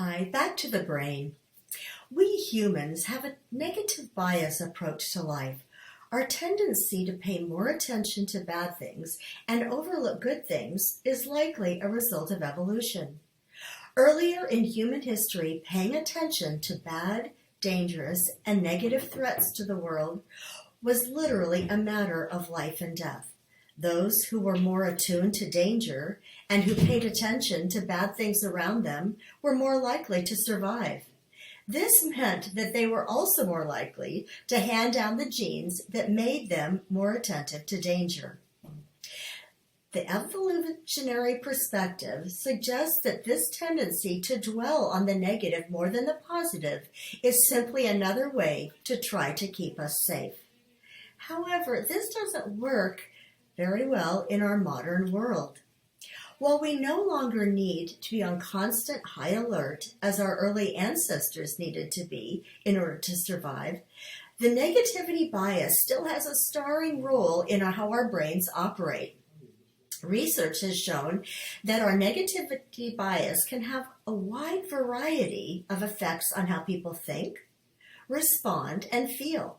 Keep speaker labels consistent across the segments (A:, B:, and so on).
A: Hi, back to the brain. We humans have a negative bias approach to life. Our tendency to pay more attention to bad things and overlook good things is likely a result of evolution. Earlier in human history, paying attention to bad, dangerous, and negative threats to the world was literally a matter of life and death. Those who were more attuned to danger and who paid attention to bad things around them were more likely to survive. This meant that they were also more likely to hand down the genes that made them more attentive to danger. The evolutionary perspective suggests that this tendency to dwell on the negative more than the positive is simply another way to try to keep us safe. However, this doesn't work very well in our modern world. While we no longer need to be on constant high alert as our early ancestors needed to be in order to survive, the negativity bias still has a starring role in how our brains operate. Research has shown that our negativity bias can have a wide variety of effects on how people think, respond, and feel.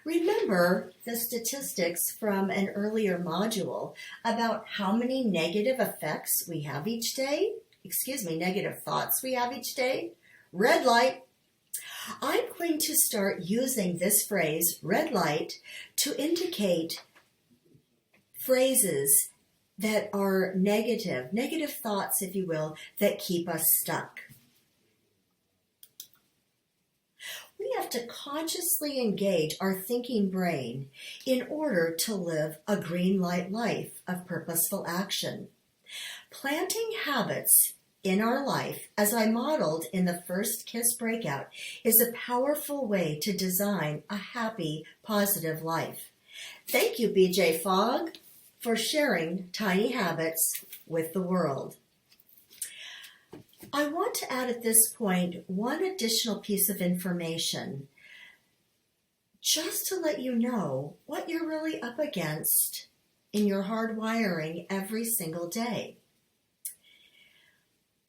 A: Remember the statistics from an earlier module about how many negative effects we have each day? Negative thoughts we have each day? Red light. I'm going to start using this phrase, red light, to indicate phrases that are negative thoughts, if you will, that keep us stuck. We have to consciously engage our thinking brain in order to live a green light life of purposeful action. Planting habits in our life, as I modeled in the first KISS breakout, is a powerful way to design a happy, positive life. Thank you, BJ Fogg, for sharing tiny habits with the world. I want to add at this point one additional piece of information just to let you know what you're really up against in your hardwiring every single day.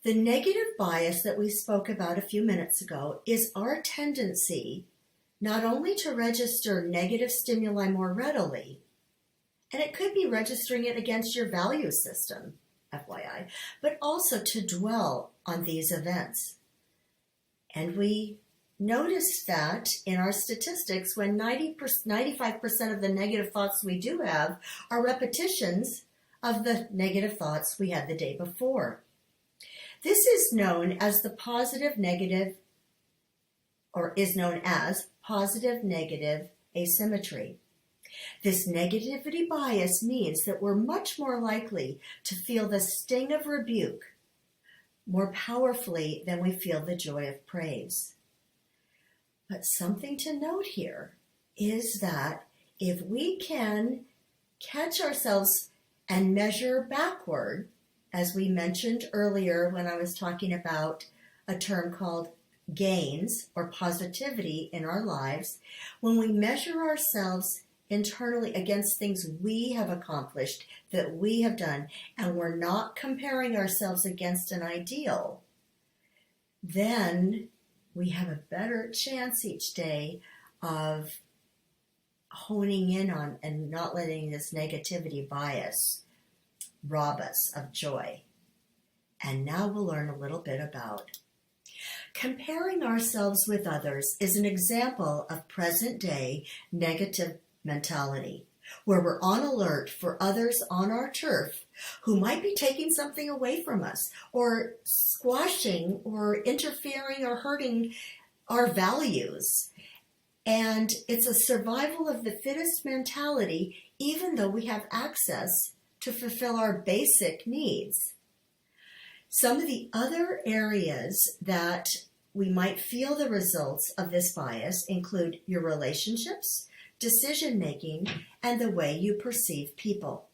A: The negative bias that we spoke about a few minutes ago is our tendency not only to register negative stimuli more readily, and it could be registering it against your value system, FYI, but also to dwell on these events. And we noticed that in our statistics when 95% of the negative thoughts we do have are repetitions of the negative thoughts we had the day before. This is known as positive negative asymmetry. This negativity bias means that we're much more likely to feel the sting of rebuke more powerfully than we feel the joy of praise. But something to note here is that if we can catch ourselves and measure backward, as we mentioned earlier when I was talking about a term called gains or positivity in our lives, when we measure ourselves internally against things we have accomplished, that we have done, and we're not comparing ourselves against an ideal, then we have a better chance each day of honing in on and not letting this negativity bias rob us of joy. And now we'll learn a little bit about comparing ourselves with others is an example of present-day negative mentality, where we're on alert for others on our turf who might be taking something away from us or squashing or interfering or hurting our values. And it's a survival of the fittest mentality, even though we have access to fulfill our basic needs. Some of the other areas that we might feel the results of this bias include your relationships, decision-making, and the way you perceive people.